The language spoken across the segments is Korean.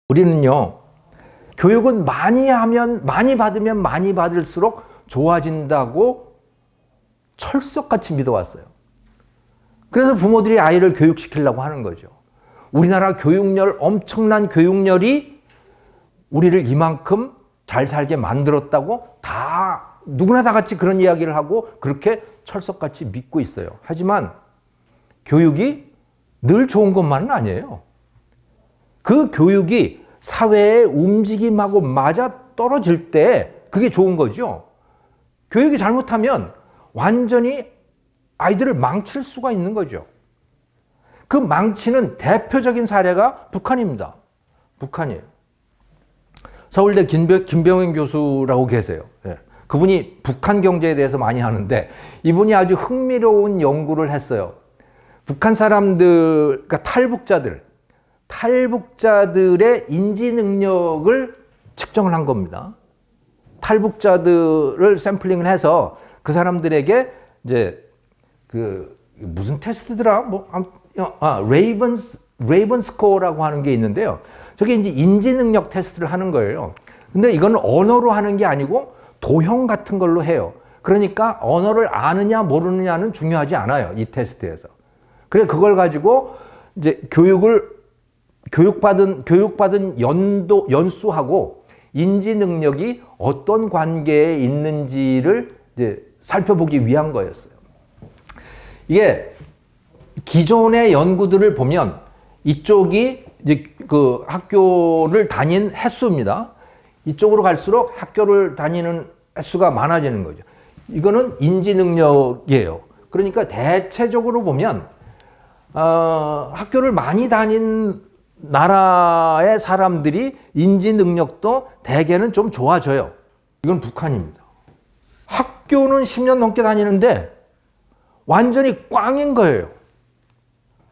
우리는요, 교육은 많이 하면, 많이 받으면 많이 받을수록 좋아진다고 철석같이 믿어왔어요. 그래서 부모들이 아이를 교육시키려고 하는 거죠. 우리나라 교육열, 엄청난 교육열이 우리를 이만큼 잘 살게 만들었다고 누구나 다 같이 그런 이야기를 하고 그렇게 철석같이 믿고 있어요. 하지만 교육이 늘 좋은 것만은 아니에요. 그 교육이 사회의 움직임하고 맞아 떨어질 때 그게 좋은 거죠. 교육이 잘못하면 완전히 아이들을 망칠 수가 있는 거죠. 그 망치는 대표적인 사례가 북한입니다. 북한이에요. 서울대 김병현 교수라고 계세요. 그분이 북한 경제에 대해서 많이 하는데 이분이 아주 흥미로운 연구를 했어요. 북한 사람들, 그러니까 탈북자들의 인지 능력을 측정을 한 겁니다. 탈북자들을 샘플링을 해서 그 사람들에게 이제 무슨 테스트더라? 레이븐 스코어라고 하는 게 있는데요. 저게 이제 인지 능력 테스트를 하는 거예요. 근데 이건 언어로 하는 게 아니고 도형 같은 걸로 해요. 그러니까 언어를 아느냐 모르느냐는 중요하지 않아요. 이 테스트에서. 그래 그걸 가지고 이제 교육받은 연수하고 인지 능력이 어떤 관계에 있는지를 이제 살펴보기 위한 거였어요. 이게 기존의 연구들을 보면 이쪽이 이제 그 학교를 다닌 횟수입니다. 이쪽으로 갈수록 학교를 다니는 횟수가 많아지는 거죠. 이거는 인지 능력이에요. 그러니까 대체적으로 보면 학교를 많이 다닌 나라의 사람들이 인지 능력도 대개는 좀 좋아져요. 이건 북한입니다. 학교는 10년 넘게 다니는데 완전히 꽝인 거예요.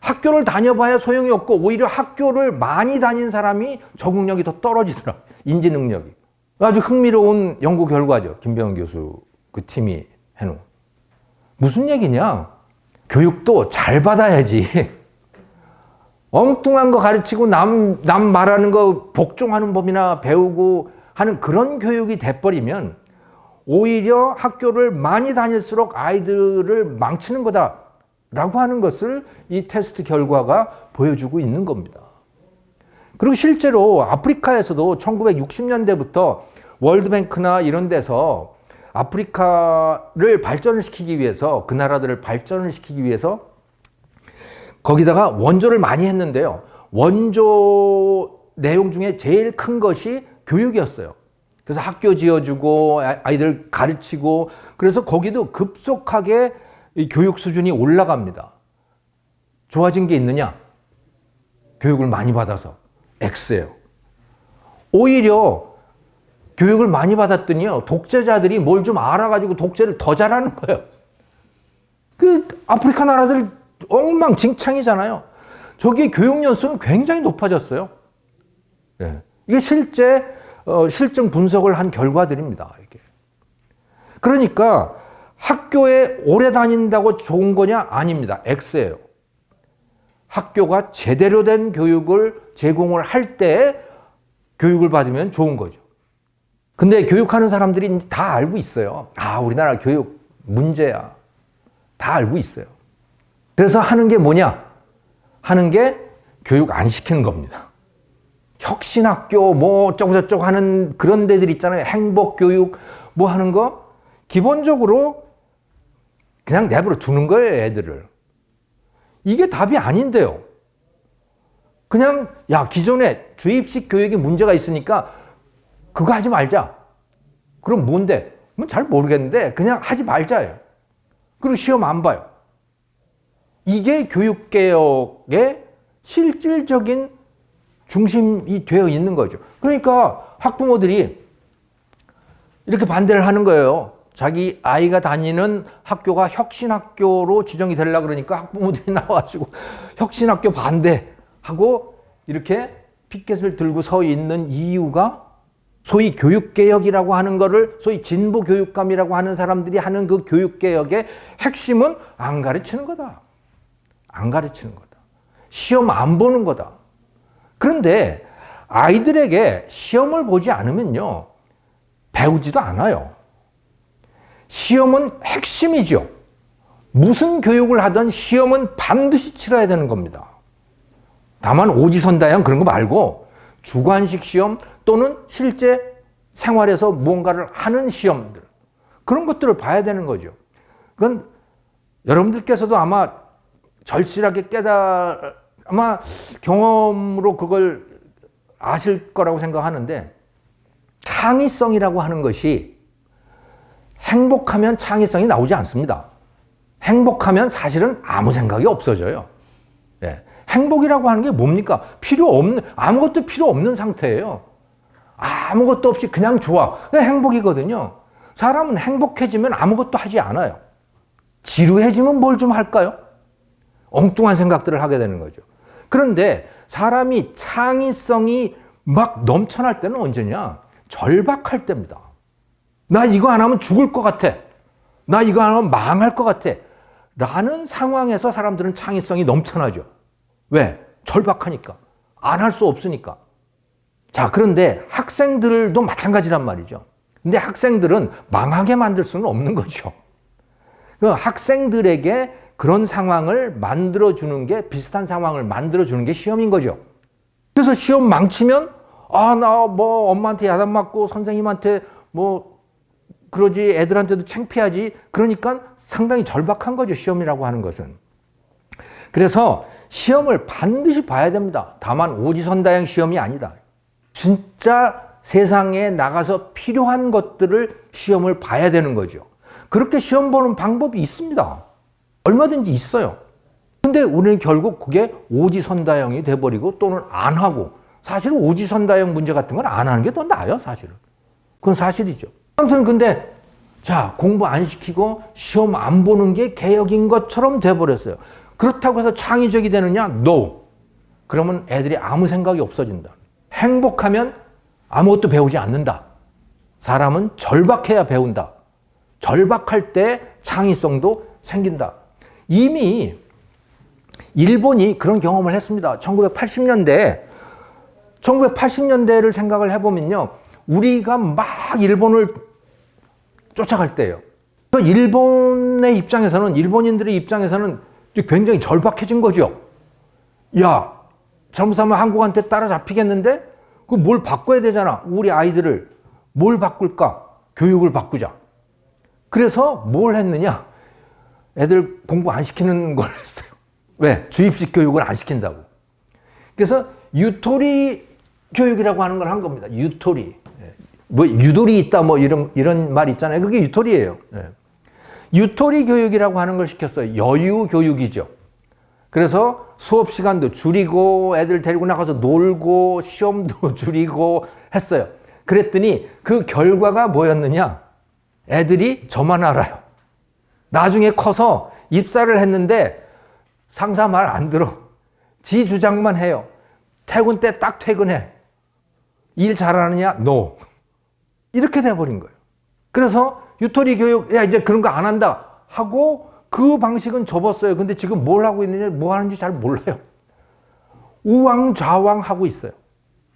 학교를 다녀봐야 소용이 없고 오히려 학교를 많이 다닌 사람이 적응력이 더 떨어지더라. 인지 능력이. 아주 흥미로운 연구 결과죠. 김병현 교수 그 팀이 해놓은. 무슨 얘기냐? 교육도 잘 받아야지. 엉뚱한 거 가르치고 남 말하는 거 복종하는 법이나 배우고 하는 그런 교육이 돼버리면 오히려 학교를 많이 다닐수록 아이들을 망치는 거다라고 하는 것을 이 테스트 결과가 보여주고 있는 겁니다. 그리고 실제로 아프리카에서도 1960년대부터 월드뱅크나 이런 데서 아프리카를 발전을 시키기 위해서 그 나라들을 발전을 시키기 위해서 거기다가 원조를 많이 했는데요. 원조 내용 중에 제일 큰 것이 교육이었어요. 그래서 학교 지어주고 아이들 가르치고 그래서 거기도 급속하게 이 교육 수준이 올라갑니다. 좋아진 게 있느냐? 교육을 많이 받아서 X예요. 오히려 교육을 많이 받았더니요. 독재자들이 뭘 좀 알아가지고 독재를 더 잘하는 거예요. 그 아프리카 나라들 엉망진창이잖아요. 저기 교육 연수는 굉장히 높아졌어요. 이게 실제 실증 분석을 한 결과들입니다. 이게. 그러니까 학교에 오래 다닌다고 좋은 거냐? 아닙니다. X예요. 학교가 제대로 된 교육을 제공을 할 때 교육을 받으면 좋은 거죠. 근데 교육하는 사람들이 다 알고 있어요. 우리나라 교육 문제야. 다 알고 있어요. 그래서 하는 게 뭐냐? 하는 게 교육 안 시키는 겁니다. 혁신학교 뭐 어쩌고저쩌고 하는 그런 데들 있잖아요. 행복교육 뭐 하는 거 기본적으로 그냥 내버려 두는 거예요. 애들을. 이게 답이 아닌데요. 그냥 기존에 주입식 교육이 문제가 있으니까 그거 하지 말자. 그럼 뭔데? 잘 모르겠는데 그냥 하지 말자예요. 그리고 시험 안 봐요. 이게 교육개혁의 실질적인 중심이 되어 있는 거죠. 그러니까 학부모들이 이렇게 반대를 하는 거예요. 자기 아이가 다니는 학교가 혁신학교로 지정이 되려고 그러니까 학부모들이 나와가지고 혁신학교 반대하고 이렇게 피켓을 들고 서 있는 이유가 소위 교육개혁이라고 하는 거를 소위 진보교육감이라고 하는 사람들이 하는 그 교육개혁의 핵심은 안 가르치는 거다. 안 가르치는 거다. 시험 안 보는 거다. 그런데 아이들에게 시험을 보지 않으면요, 배우지도 않아요. 시험은 핵심이죠. 무슨 교육을 하든 시험은 반드시 치러야 되는 겁니다. 다만 오지선다형 그런 거 말고 주관식 시험 또는 실제 생활에서 무언가를 하는 시험들, 그런 것들을 봐야 되는 거죠. 그건 여러분들께서도 아마 절실하게 아마 경험으로 그걸 아실 거라고 생각하는데, 창의성이라고 하는 것이 행복하면 창의성이 나오지 않습니다. 행복하면 사실은 아무 생각이 없어져요. 예. 행복이라고 하는 게 뭡니까? 아무것도 필요 없는 상태예요. 아무것도 없이 그냥 좋아. 그게 행복이거든요. 사람은 행복해지면 아무것도 하지 않아요. 지루해지면 뭘 좀 할까요? 엉뚱한 생각들을 하게 되는 거죠. 그런데 사람이 창의성이 막 넘쳐날 때는 언제냐? 절박할 때입니다. 나 이거 안 하면 죽을 것 같아. 나 이거 안 하면 망할 것 같아. 라는 상황에서 사람들은 창의성이 넘쳐나죠. 왜? 절박하니까. 안 할 수 없으니까. 자, 그런데 학생들도 마찬가지란 말이죠. 근데 학생들은 망하게 만들 수는 없는 거죠. 학생들에게 그런 상황을 만들어주는 게, 비슷한 상황을 만들어주는 게 시험인 거죠. 그래서 시험 망치면, 나 엄마한테 야단 맞고 선생님한테 그러지, 애들한테도 창피하지. 그러니까 상당히 절박한 거죠, 시험이라고 하는 것은. 그래서 시험을 반드시 봐야 됩니다. 다만 오지선다형 시험이 아니다. 진짜 세상에 나가서 필요한 것들을 시험을 봐야 되는 거죠. 그렇게 시험 보는 방법이 있습니다. 얼마든지 있어요. 근데 우리는 결국 그게 오지선다형이 돼버리고 또는 안 하고, 사실은 오지선다형 문제 같은 건 안 하는 게 더 나아요, 사실은. 그건 사실이죠. 아무튼 근데 자, 공부 안 시키고 시험 안 보는 게 개혁인 것처럼 돼버렸어요. 그렇다고 해서 창의적이 되느냐? No. 그러면 애들이 아무 생각이 없어진다. 행복하면 아무것도 배우지 않는다. 사람은 절박해야 배운다. 절박할 때 창의성도 생긴다. 이미 일본이 그런 경험을 했습니다. 1980년대를 생각을 해보면요, 우리가 막 일본을 쫓아갈 때예요. 일본의 입장에서는, 일본인들의 입장에서는 굉장히 절박해진 거죠. 야, 잘못하면 한국한테 따라잡히겠는데? 그 뭘 바꿔야 되잖아. 우리 아이들을 뭘 바꿀까? 교육을 바꾸자. 그래서 뭘 했느냐? 애들 공부 안 시키는 걸 했어요. 왜? 주입식 교육을 안 시킨다고. 그래서 유토리 교육이라고 하는 걸 한 겁니다. 유토리. 유돌이 있다 이런 말 있잖아요. 그게 유토리예요. 유토리 교육이라고 하는 걸 시켰어요. 여유 교육이죠. 그래서 수업 시간도 줄이고 애들 데리고 나가서 놀고 시험도 줄이고 했어요. 그랬더니 그 결과가 뭐였느냐? 애들이 저만 알아요. 나중에 커서 입사를 했는데 상사 말 안 들어. 지 주장만 해요. 퇴근 때 딱 퇴근해. 일 잘하느냐? No. 이렇게 돼버린 거예요. 그래서 유토리 교육, 야, 이제 그런 거 안 한다 하고 그 방식은 접었어요. 근데 지금 뭘 하고 있느냐, 뭐 하는지 잘 몰라요. 우왕좌왕 하고 있어요,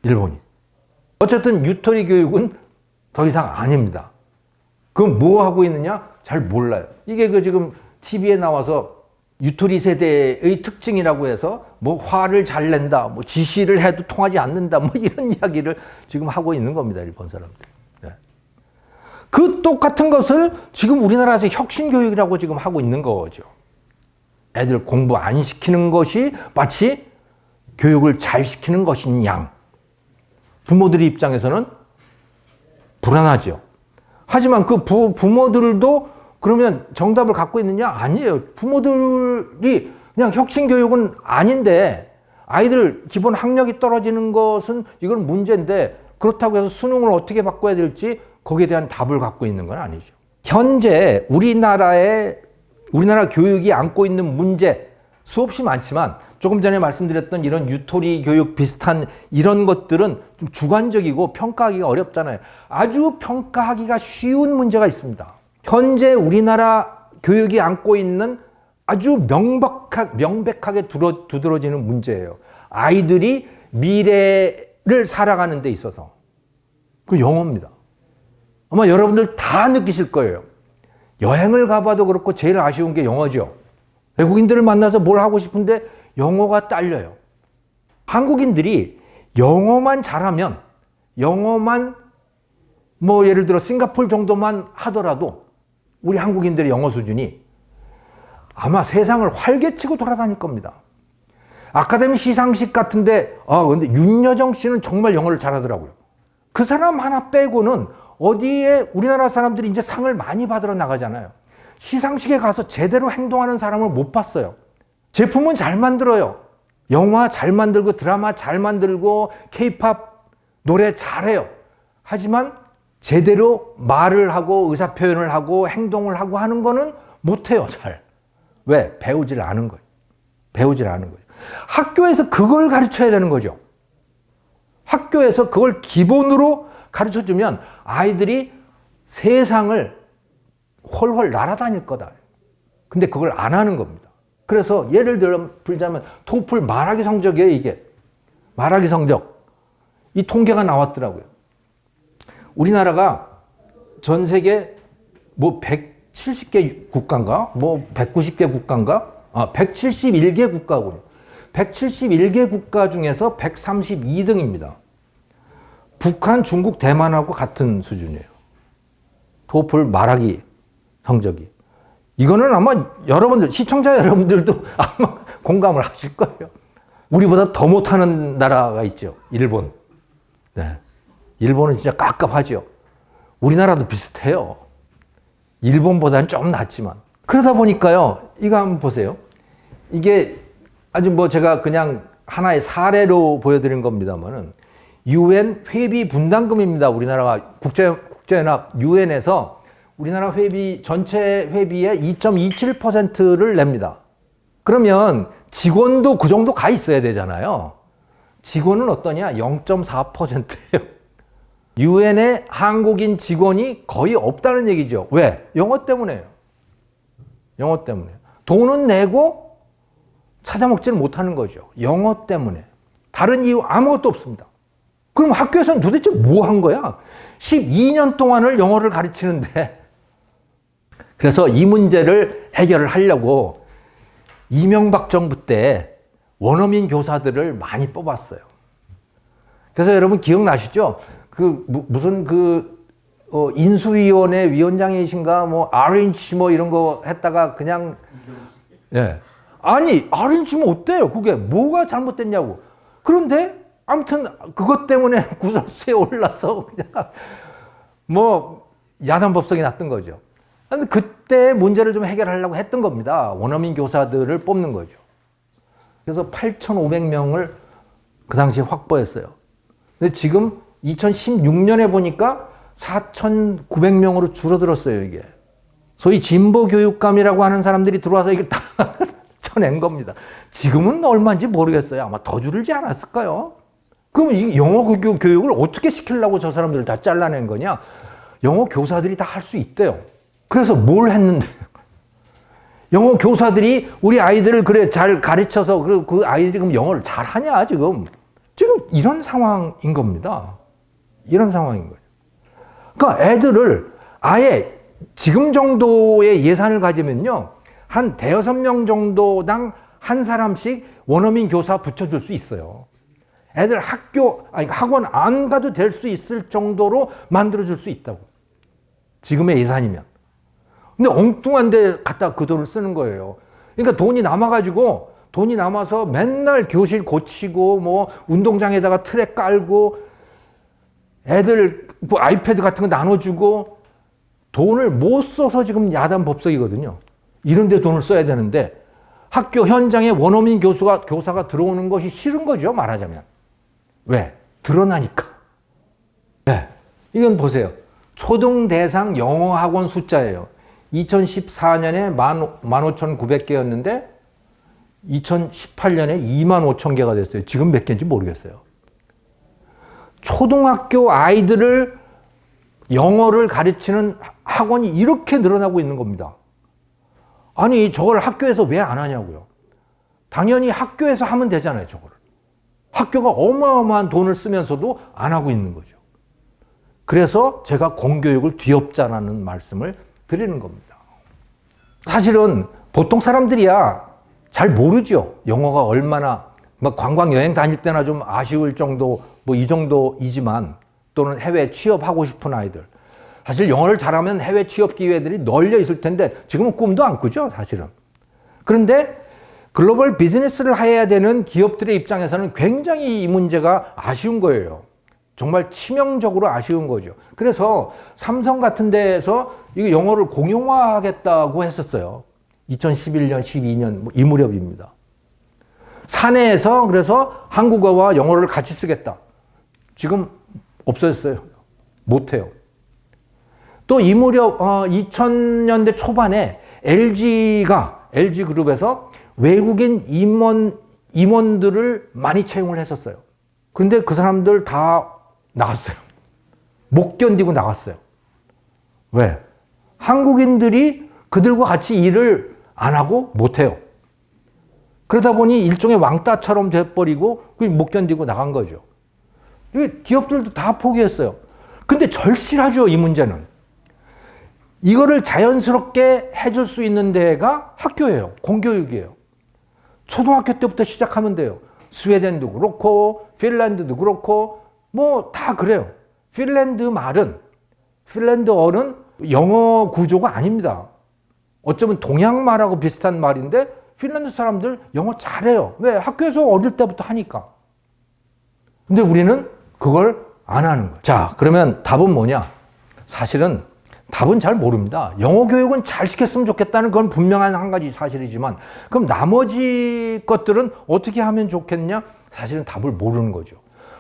일본이. 어쨌든 유토리 교육은 더 이상 아닙니다. 그럼 뭐 하고 있느냐? 잘 몰라요. 이게 지금 TV에 나와서 유토리 세대의 특징이라고 해서 화를 잘 낸다, 지시를 해도 통하지 않는다, 이런 이야기를 지금 하고 있는 겁니다, 일본 사람들. 그 똑같은 것을 지금 우리나라에서 혁신교육이라고 지금 하고 있는 거죠. 애들 공부 안 시키는 것이 마치 교육을 잘 시키는 것인 양. 부모들의 입장에서는 불안하죠. 하지만 그 부모들도 그러면 정답을 갖고 있느냐? 아니에요. 부모들이 그냥 혁신교육은 아닌데, 아이들 기본 학력이 떨어지는 것은 이건 문제인데, 그렇다고 해서 수능을 어떻게 바꿔야 될지 거기에 대한 답을 갖고 있는 건 아니죠. 현재 우리나라 교육이 안고 있는 문제 수없이 많지만, 조금 전에 말씀드렸던 이런 유토리 교육 비슷한 이런 것들은 좀 주관적이고 평가하기가 어렵잖아요. 아주 평가하기가 쉬운 문제가 있습니다. 현재 우리나라 교육이 안고 있는 아주 명백하게 두드러지는 문제예요. 아이들이 미래에 살아가는 데 있어서. 그 영어입니다. 아마 여러분들 다 느끼실 거예요. 여행을 가봐도 그렇고 제일 아쉬운 게 영어죠. 외국인들을 만나서 뭘 하고 싶은데 영어가 딸려요. 한국인들이 영어만 잘하면, 영어만 뭐 예를 들어 싱가포르 정도만 하더라도 우리 한국인들의 영어 수준이 아마 세상을 활개치고 돌아다닐 겁니다. 아카데미 시상식 같은데, 근데 윤여정 씨는 정말 영어를 잘하더라고요. 그 사람 하나 빼고는 어디에 우리나라 사람들이 이제 상을 많이 받으러 나가잖아요. 시상식에 가서 제대로 행동하는 사람을 못 봤어요. 제품은 잘 만들어요. 영화 잘 만들고 드라마 잘 만들고 케이팝 노래 잘해요. 하지만 제대로 말을 하고 의사표현을 하고 행동을 하고 하는 거는 못해요, 잘. 왜? 배우질 않은 거예요. 배우질 않은 거예요. 학교에서 그걸 가르쳐야 되는 거죠. 학교에서 그걸 기본으로 가르쳐주면 아이들이 세상을 훨훨 날아다닐 거다. 근데 그걸 안 하는 겁니다. 그래서 예를 들자면 토플 말하기 성적이에요, 이게. 말하기 성적. 이 통계가 나왔더라고요. 우리나라가 전 세계 뭐 170개 국가인가? 뭐 190개 국가인가? 171개 국가군요. 171개 국가 중에서 132등입니다. 북한, 중국, 대만하고 같은 수준이에요. 토플 말하기 성적이. 이거는 아마 여러분들, 시청자 여러분들도 아마 공감을 하실 거예요. 우리보다 더 못하는 나라가 있죠. 일본. 네. 일본은 진짜 깝깝하죠. 우리나라도 비슷해요. 일본보다는 좀 낫지만. 그러다 보니까요, 이거 한번 보세요. 이게 아주 뭐 제가 그냥 하나의 사례로 보여드린 겁니다만은, UN 회비 분담금입니다. 우리나라가 국제연합 UN에서 우리나라 회비, 전체 회비의 2.27%를 냅니다. 그러면 직원도 그 정도 가 있어야 되잖아요. 직원은 어떠냐? 0.4%예요. UN에 한국인 직원이 거의 없다는 얘기죠. 왜? 영어 때문에요. 영어 때문에. 돈은 내고 찾아먹지는 못하는 거죠. 영어 때문에. 다른 이유 아무것도 없습니다. 그럼 학교에서는 도대체 뭐 한 거야? 12년 동안을 영어를 가르치는데. 그래서 이 문제를 해결을 하려고 이명박 정부 때 원어민 교사들을 많이 뽑았어요. 그래서 여러분 기억나시죠? 인수위원회 위원장이신가, 뭐, RNC 뭐 이런 거 했다가 그냥, 예. 아니, RNC면 어때요? 그게 뭐가 잘못됐냐고. 그런데 아무튼 그것 때문에 구설수에 올라서 그냥 뭐 야단법석이 났던 거죠. 근데 그때 문제를 좀 해결하려고 했던 겁니다. 원어민 교사들을 뽑는 거죠. 그래서 8,500명을 그 당시에 확보했어요. 근데 지금 2016년에 보니까 4,900명으로 줄어들었어요, 이게. 소위 진보교육감이라고 하는 사람들이 들어와서 이게 다 쳐낸 겁니다. 지금은 얼마인지 모르겠어요. 아마 더 줄지 않았을까요? 그럼 이 영어 교육을 어떻게 시키려고 저 사람들을 다 잘라낸 거냐? 영어 교사들이 다 할 수 있대요. 그래서 뭘 했는데? 영어 교사들이 우리 아이들을 그래 잘 가르쳐서 그 아이들이 그럼 영어를 잘 하냐, 지금? 지금 이런 상황인 겁니다. 이런 상황인 거예요. 그러니까 애들을 아예 지금 정도의 예산을 가지면요, 한 대여섯 명 정도당 한 사람씩 원어민 교사 붙여줄 수 있어요. 애들 학원 안 가도 될 수 있을 정도로 만들어줄 수 있다고. 지금의 예산이면. 근데 엉뚱한 데 갖다 그 돈을 쓰는 거예요. 그러니까 돈이 남아서 맨날 교실 고치고, 뭐, 운동장에다가 트랙 깔고, 애들 뭐 아이패드 같은 거 나눠주고, 돈을 못 써서 지금 야단 법석이거든요. 이런 데 돈을 써야 되는데, 학교 현장에 원어민 교사가 들어오는 것이 싫은 거죠, 말하자면. 왜? 드러나니까. 네. 이건 보세요. 초등 대상 영어 학원 숫자예요. 2014년에 15,900개였는데 2018년에 25,000개가 됐어요. 지금 몇 개인지 모르겠어요. 초등학교 아이들을 영어를 가르치는 학원이 이렇게 늘어나고 있는 겁니다. 아니, 저걸 학교에서 왜 안 하냐고요. 당연히 학교에서 하면 되잖아요, 저거를. 학교가 어마어마한 돈을 쓰면서도 안 하고 있는 거죠. 그래서 제가 공교육을 뒤엎자라는 말씀을 드리는 겁니다. 사실은 보통 사람들이야 잘 모르죠. 영어가 얼마나 관광 여행 다닐 때나 좀 아쉬울 정도 이 정도이지만 또는 해외 취업하고 싶은 아이들. 사실 영어를 잘하면 해외 취업 기회들이 널려 있을 텐데 지금은 꿈도 안 꾸죠, 사실은. 그런데 글로벌 비즈니스를 해야 되는 기업들의 입장에서는 굉장히 이 문제가 아쉬운 거예요. 정말 치명적으로 아쉬운 거죠. 그래서 삼성 같은 데에서 이거 영어를 공용화하겠다고 했었어요. 2011년, 12년 이 무렵입니다. 사내에서 그래서 한국어와 영어를 같이 쓰겠다. 지금 없어졌어요. 못해요. 또 이 무렵 2000년대 초반에 LG그룹에서 외국인 임원들을 많이 채용을 했었어요. 그런데 그 사람들 다 나갔어요. 못 견디고 나갔어요. 왜? 한국인들이 그들과 같이 일을 안 하고 못해요. 그러다 보니 일종의 왕따처럼 돼버리고 못 견디고 나간 거죠. 기업들도 다 포기했어요. 근데 절실하죠, 이 문제는. 이거를 자연스럽게 해줄 수 있는 데가 학교예요. 공교육이에요. 초등학교 때부터 시작하면 돼요. 스웨덴도 그렇고 핀란드도 그렇고 다 그래요. 핀란드어는 영어 구조가 아닙니다. 어쩌면 동양말하고 비슷한 말인데 핀란드 사람들 영어 잘해요. 왜? 학교에서 어릴 때부터 하니까. 근데 우리는 그걸 안 하는 거예요. 자, 그러면 답은 뭐냐? 사실은 답은 잘 모릅니다. 영어 교육은 잘 시켰으면 좋겠다는 건 분명한 한 가지 사실이지만 그럼 나머지 것들은 어떻게 하면 좋겠냐? 사실은 답을 모르는 거죠.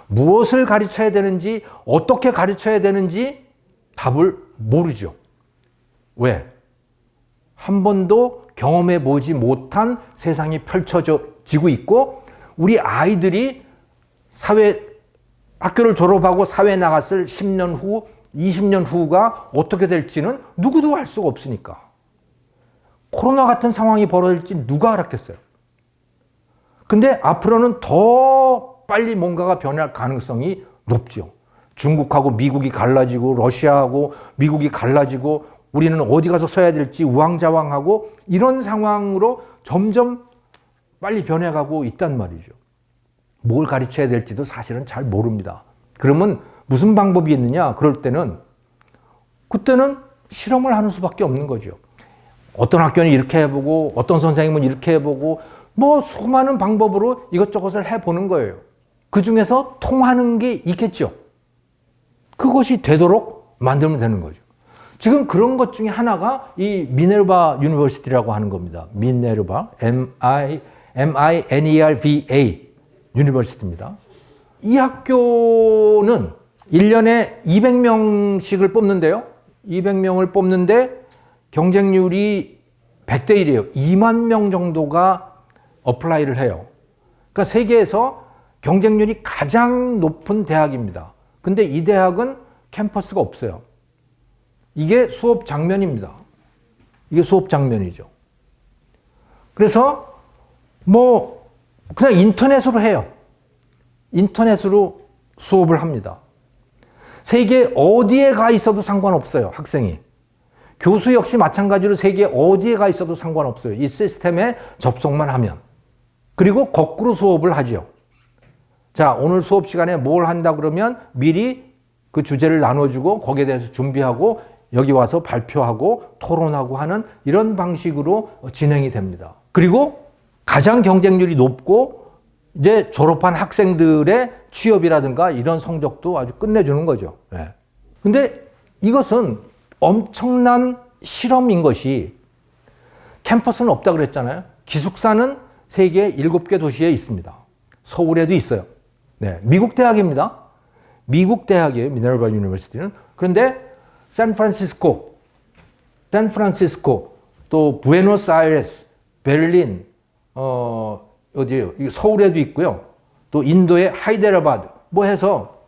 무엇을 가르쳐야 되는지, 어떻게 가르쳐야 되는지 답을 모르죠. 왜? 한 번도 경험해 보지 못한 세상이 펼쳐지고 있고 우리 아이들이 학교를 졸업하고 사회 나갔을 10년 후, 20년 후가 어떻게 될지는 누구도 알 수가 없으니까. 코로나 같은 상황이 벌어질지 누가 알았겠어요. 근데 앞으로는 더 빨리 뭔가가 변할 가능성이 높죠. 중국하고 미국이 갈라지고 러시아하고 미국이 갈라지고 우리는 어디 가서 서야 될지 우왕좌왕하고 이런 상황으로 점점 빨리 변해가고 있단 말이죠. 뭘 가르쳐야 될지도 사실은 잘 모릅니다. 그러면 무슨 방법이 있느냐? 그때는 실험을 하는 수밖에 없는 거죠. 어떤 학교는 이렇게 해보고 어떤 선생님은 이렇게 해보고 수많은 방법으로 이것저것을 해보는 거예요. 그 중에서 통하는 게 있겠죠. 그것이 되도록 만들면 되는 거죠. 지금 그런 것 중에 하나가 이 미네르바 유니버시티라고 하는 겁니다. 미네르바, M-I-N-E-R-V-A 유니버시티입니다. 이 학교는 1년에 200명씩을 뽑는데요. 200명을 뽑는데 경쟁률이 100대 1이에요. 2만 명 정도가 어플라이를 해요. 그러니까 세계에서 경쟁률이 가장 높은 대학입니다. 근데 이 대학은 캠퍼스가 없어요. 이게 수업 장면입니다. 이게 수업 장면이죠. 그래서 그냥 인터넷으로 해요. 인터넷으로 수업을 합니다. 세계 어디에 가 있어도 상관없어요, 학생이. 교수 역시 마찬가지로 세계 어디에 가 있어도 상관없어요. 이 시스템에 접속만 하면. 그리고 거꾸로 수업을 하죠. 자, 오늘 수업 시간에 뭘 한다 그러면 미리 그 주제를 나눠주고 거기에 대해서 준비하고 여기 와서 발표하고 토론하고 하는 이런 방식으로 진행이 됩니다. 그리고 가장 경쟁률이 높고 이제 졸업한 학생들의 취업이라든가 이런 성적도 아주 끝내주는 거죠. 네. 근데 이것은 엄청난 실험인 것이 캠퍼스는 없다 그랬잖아요. 기숙사는 세계 7개 도시에 있습니다. 서울에도 있어요. 네, 미국 대학입니다. 미국 대학이에요. 미네르바 유니버시티는. 그런데 샌프란시스코, 또 부에노스아이레스, 베를린, 어디에요? 서울에도 있고요. 또 인도의 하이데라바드 해서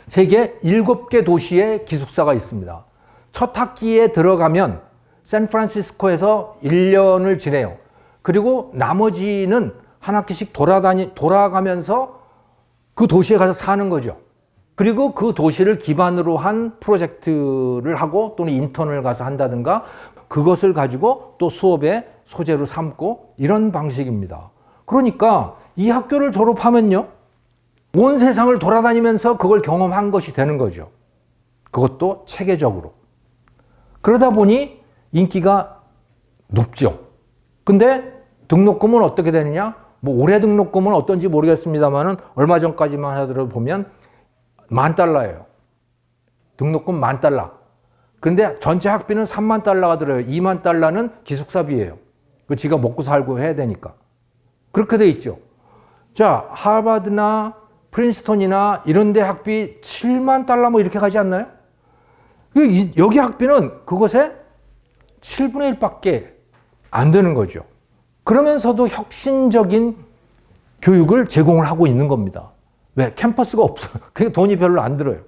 세계 7개 도시에 기숙사가 있습니다. 첫 학기에 들어가면 샌프란시스코에서 1년을 지내요. 그리고 나머지는 한 학기씩 돌아가면서 그 도시에 가서 사는 거죠. 그리고 그 도시를 기반으로 한 프로젝트를 하고 또는 인턴을 가서 한다든가 그것을 가지고 또 수업의 소재로 삼고 이런 방식입니다. 그러니까 이 학교를 졸업하면요. 온 세상을 돌아다니면서 그걸 경험한 것이 되는 거죠. 그것도 체계적으로. 그러다 보니 인기가 높죠. 근데 등록금은 어떻게 되느냐? 뭐 올해 등록금은 어떤지 모르겠습니다만은 얼마 전까지만 하더라도 보면 $10,000예요. 등록금 $10,000. 근데 전체 학비는 $30,000가 들어요. $20,000는 기숙사비예요. 그 지가 먹고 살고 해야 되니까. 그렇게 돼 있죠. 자, 하버드나 프린스턴이나 이런 데 학비 $70,000 뭐 이렇게 가지 않나요? 여기 학비는 그것의 7분의 1밖에 안 되는 거죠. 그러면서도 혁신적인 교육을 제공을 하고 있는 겁니다. 왜? 캠퍼스가 없어요. 그게 돈이 별로 안 들어요.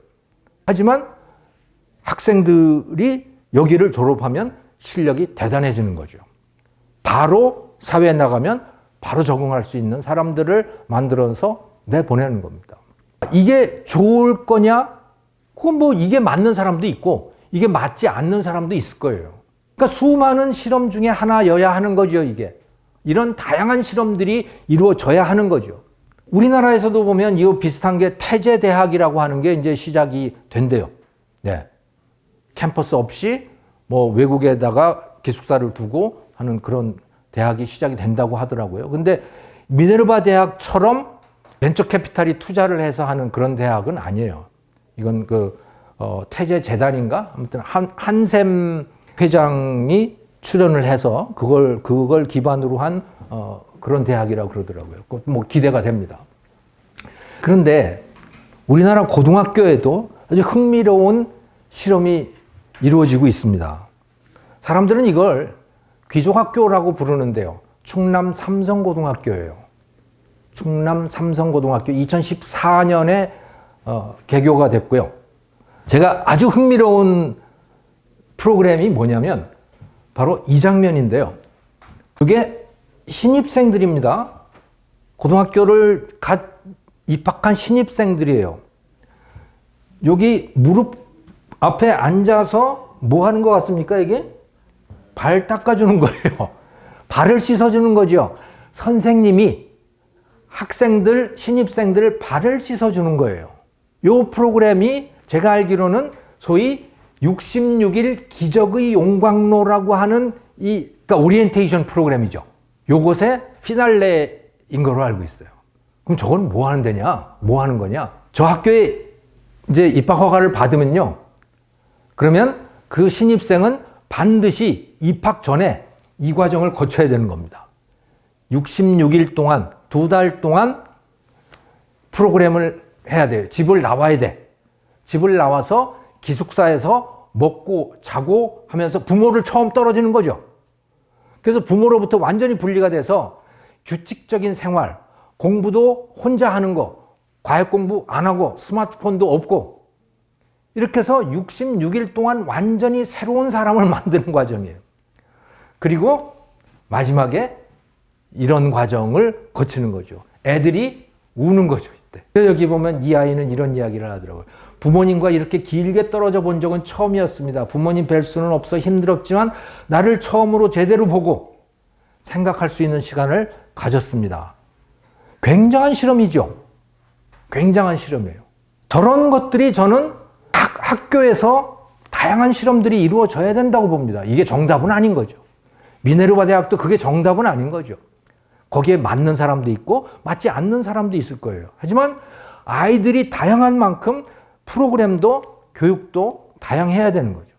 하지만 학생들이 여기를 졸업하면 실력이 대단해지는 거죠. 바로 사회에 나가면 바로 적응할 수 있는 사람들을 만들어서 내보내는 겁니다. 이게 좋을 거냐? 그건 뭐 이게 맞는 사람도 있고 이게 맞지 않는 사람도 있을 거예요. 그러니까 수많은 실험 중에 하나여야 하는 거죠, 이게. 이런 다양한 실험들이 이루어져야 하는 거죠. 우리나라에서도 보면 이 비슷한 게 태제대학이라고 하는 게 이제 시작이 된대요. 네. 캠퍼스 없이 뭐 외국에다가 기숙사를 두고 하는 그런 대학이 시작이 된다고 하더라고요. 근데 미네르바 대학처럼 벤처 캐피탈이 투자를 해서 하는 그런 대학은 아니에요. 이건 태제 재단인가? 아무튼 한샘 회장이 출연을 해서 그걸 기반으로 한 그런 대학이라고 그러더라고요. 뭐 기대가 됩니다. 그런데 우리나라 고등학교에도 아주 흥미로운 실험이 이루어지고 있습니다. 사람들은 이걸 귀족학교라고 부르는데요. 충남 삼성고등학교예요. 충남 삼성고등학교 2014년에 개교가 됐고요. 제가 아주 흥미로운 프로그램이 뭐냐면 바로 이 장면인데요. 그게 신입생들입니다. 고등학교를 갓 입학한 신입생들이에요. 여기 무릎 앞에 앉아서 뭐 하는 것 같습니까, 이게? 발 닦아주는 거예요. 발을 씻어주는 거죠. 선생님이 학생들, 신입생들 발을 씻어주는 거예요. 이 프로그램이 제가 알기로는 소위 66일 기적의 용광로라고 하는 그러니까 오리엔테이션 프로그램이죠. 요것의 피날레인 걸로 알고 있어요. 그럼 저건 뭐 하는 데냐? 뭐 하는 거냐? 저 학교에 이제 입학 허가를 받으면요. 그러면 그 신입생은 반드시 입학 전에 이 과정을 거쳐야 되는 겁니다. 66일 동안, 2달 동안 프로그램을 해야 돼요. 집을 나와야 돼. 집을 나와서 기숙사에서 먹고 자고 하면서 부모를 처음 떨어지는 거죠. 그래서 부모로부터 완전히 분리가 돼서 규칙적인 생활, 공부도 혼자 하는 거, 과외 공부 안 하고 스마트폰도 없고 이렇게 해서 66일 동안 완전히 새로운 사람을 만드는 과정이에요. 그리고 마지막에 이런 과정을 거치는 거죠. 애들이 우는 거죠, 이때. 여기 보면 이 아이는 이런 이야기를 하더라고요. 부모님과 이렇게 길게 떨어져 본 적은 처음이었습니다. 부모님 뵐 수는 없어 힘들었지만 나를 처음으로 제대로 보고 생각할 수 있는 시간을 가졌습니다. 굉장한 실험이죠. 굉장한 실험이에요. 저런 것들이 저는 학교에서 다양한 실험들이 이루어져야 된다고 봅니다. 이게 정답은 아닌 거죠. 미네르바 대학도 그게 정답은 아닌 거죠. 거기에 맞는 사람도 있고 맞지 않는 사람도 있을 거예요. 하지만 아이들이 다양한 만큼 프로그램도 교육도 다양해야 되는 거죠.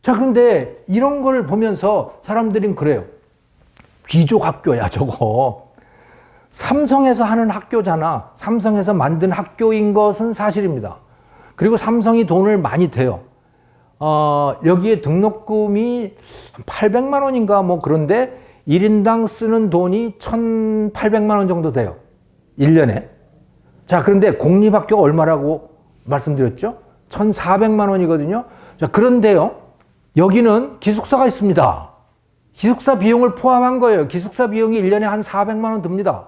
자, 그런데 이런 걸 보면서 사람들은 그래요. 귀족 학교야, 저거. 삼성에서 하는 학교잖아. 삼성에서 만든 학교인 것은 사실입니다. 그리고 삼성이 돈을 많이 대요. 여기에 등록금이 800만 원인가 뭐 그런데 1인당 쓰는 돈이 1,800만 원 정도 돼요. 1년에. 자, 그런데 공립학교가 얼마라고 말씀드렸죠? 1,400만 원이거든요. 자, 그런데요. 여기는 기숙사가 있습니다. 기숙사 비용을 포함한 거예요. 기숙사 비용이 1년에 한 400만 원 듭니다.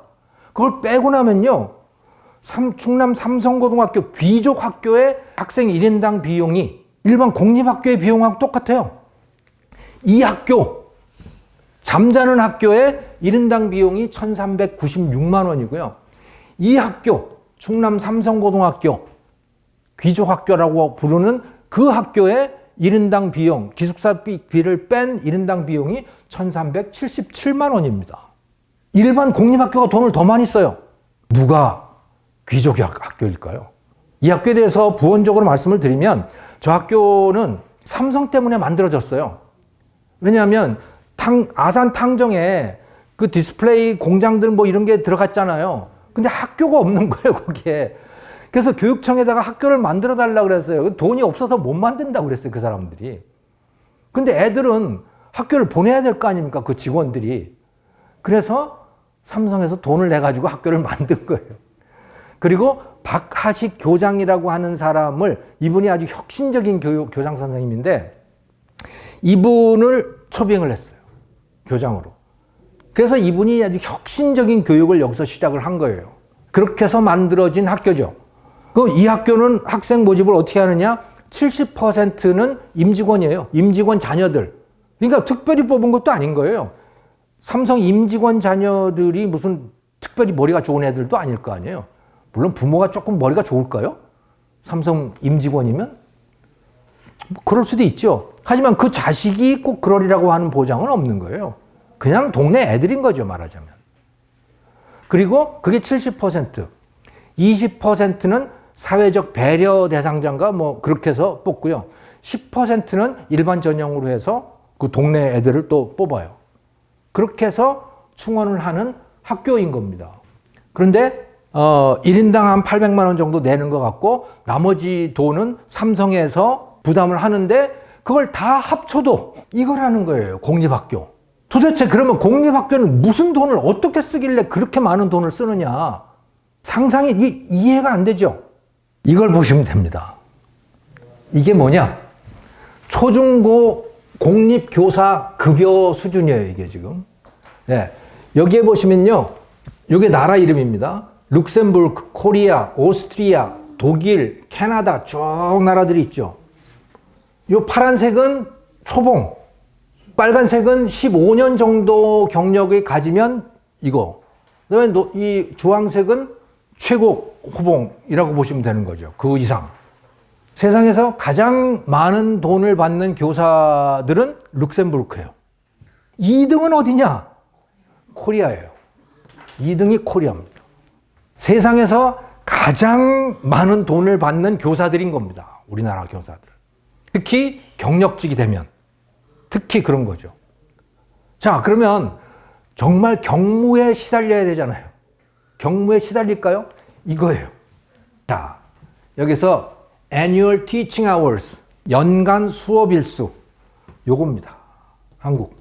그걸 빼고 나면요. 충남 삼성고등학교 귀족 학교의 학생 1인당 비용이 일반 공립학교의 비용하고 똑같아요. 이 학교, 잠자는 학교의 1인당 비용이 1,396만 원이고요. 이 학교, 충남 삼성고등학교, 귀족학교라고 부르는 그 학교의 1인당 비용, 기숙사비를 뺀 1인당 비용이 1,377만 원입니다. 일반 공립학교가 돈을 더 많이 써요. 누가 귀족의 학교일까요? 이 학교에 대해서 부원적으로 말씀을 드리면 저 학교는 삼성 때문에 만들어졌어요. 왜냐하면 아산 탕정에 그 디스플레이 공장들 뭐 이런 게 들어갔잖아요. 근데 학교가 없는 거예요, 거기에. 그래서 교육청에다가 학교를 만들어 달라고 그랬어요. 돈이 없어서 못 만든다고 그랬어요, 그 사람들이. 근데 애들은 학교를 보내야 될 거 아닙니까, 그 직원들이. 그래서 삼성에서 돈을 내가지고 학교를 만든 거예요. 그리고 박하식 교장이라고 하는 사람을, 이분이 아주 혁신적인 교장 선생님인데, 이분을 초빙을 했어요, 교장으로. 그래서 이분이 아주 혁신적인 교육을 여기서 시작을 한 거예요. 그렇게 해서 만들어진 학교죠. 그럼 이 학교는 학생 모집을 어떻게 하느냐? 70%는 임직원이에요. 임직원 자녀들. 그러니까 특별히 뽑은 것도 아닌 거예요. 삼성 임직원 자녀들이 무슨 특별히 머리가 좋은 애들도 아닐 거 아니에요. 물론 부모가 조금 머리가 좋을까요? 삼성 임직원이면? 뭐 그럴 수도 있죠. 하지만 그 자식이 꼭 그러리라고 하는 보장은 없는 거예요. 그냥 동네 애들인 거죠, 말하자면. 그리고 그게 70%. 20%는 사회적 배려 대상자인가 뭐 그렇게 해서 뽑고요. 10%는 일반 전형으로 해서 그 동네 애들을 또 뽑아요. 그렇게 해서 충원을 하는 학교인 겁니다. 그런데 1인당 한 800만 원 정도 내는 것 같고 나머지 돈은 삼성에서 부담을 하는데 그걸 다 합쳐도 이거라는 거예요, 공립학교. 도대체 그러면 공립학교는 무슨 돈을 어떻게 쓰길래 그렇게 많은 돈을 쓰느냐. 상상이 이해가 안 되죠. 이걸 보시면 됩니다. 이게 뭐냐? 초중고 공립교사 급여 수준이에요, 이게 지금. 네. 여기에 보시면요. 이게 나라 이름입니다. 룩셈부르크, 코리아, 오스트리아, 독일, 캐나다 쭉 나라들이 있죠. 이 파란색은 초봉, 빨간색은 15년 정도 경력을 가지면 이거. 그다음에 이 주황색은 최고 호봉이라고 보시면 되는 거죠. 그 이상. 세상에서 가장 많은 돈을 받는 교사들은 룩셈부르크예요. 2등은 어디냐? 코리아예요. 2등이 코리아입니다. 세상에서 가장 많은 돈을 받는 교사들인 겁니다. 우리나라 교사들. 특히 경력직이 되면. 특히 그런 거죠. 자, 그러면 정말 경무에 시달려야 되잖아요. 경무에 시달릴까요? 이거예요. 자, 여기서 annual teaching hours, 연간 수업 일수, 요겁니다. 한국.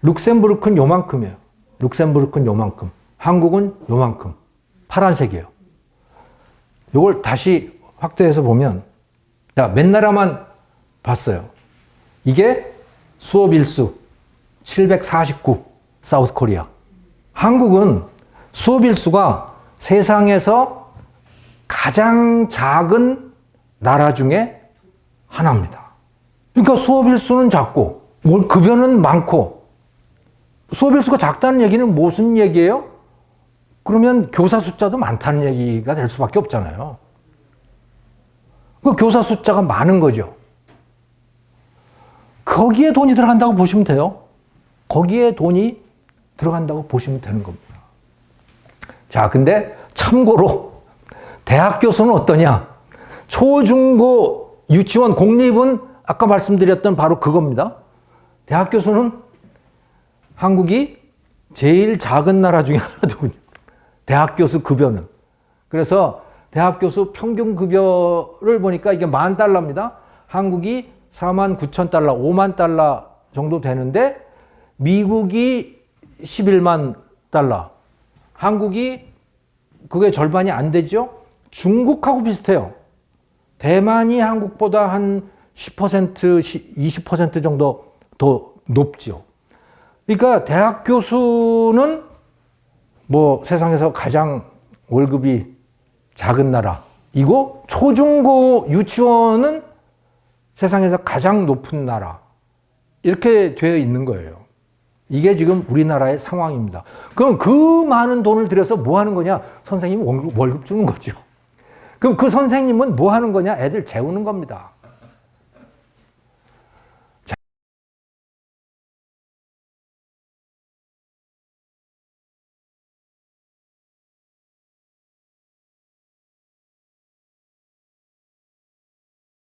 룩셈부르크는 요만큼이에요. 룩셈부르크는 요만큼. 한국은 요만큼. 파란색이에요. 요걸 다시 확대해서 보면, 자, 몇 나라만 봤어요. 이게 수업 일수 749, 사우스 코리아. 한국은 수업 일수가 세상에서 가장 작은 나라 중에 하나입니다. 그러니까 수업 일수는 작고, 급여는 많고, 수업 일수가 작다는 얘기는 무슨 얘기예요? 그러면 교사 숫자도 많다는 얘기가 될 수밖에 없잖아요. 그 교사 숫자가 많은 거죠. 거기에 돈이 들어간다고 보시면 돼요. 거기에 돈이 들어간다고 보시면 되는 겁니다. 자, 근데 참고로 대학 교수는 어떠냐? 초중고 유치원 공립은 아까 말씀드렸던 바로 그겁니다. 대학 교수는 한국이 제일 작은 나라 중에 하나더군요. 대학 교수 급여는. 그래서 대학 교수 평균 급여를 보니까 이게 $10,000입니다. 한국이 49,000달러, 5만 달러 정도 되는데 미국이 11만 달러, 한국이 그게 절반이 안 되죠. 중국하고 비슷해요. 대만이 한국보다 한 10%, 20% 정도 더 높죠. 그러니까 대학 교수는 뭐 세상에서 가장 월급이 작은 나라. 이고 초중고 유치원은 세상에서 가장 높은 나라. 이렇게 되어 있는 거예요. 이게 지금 우리나라의 상황입니다. 그럼 그 많은 돈을 들여서 뭐 하는 거냐? 선생님 월급 주는 거죠. 그럼 그 선생님은 뭐 하는 거냐? 애들 재우는 겁니다.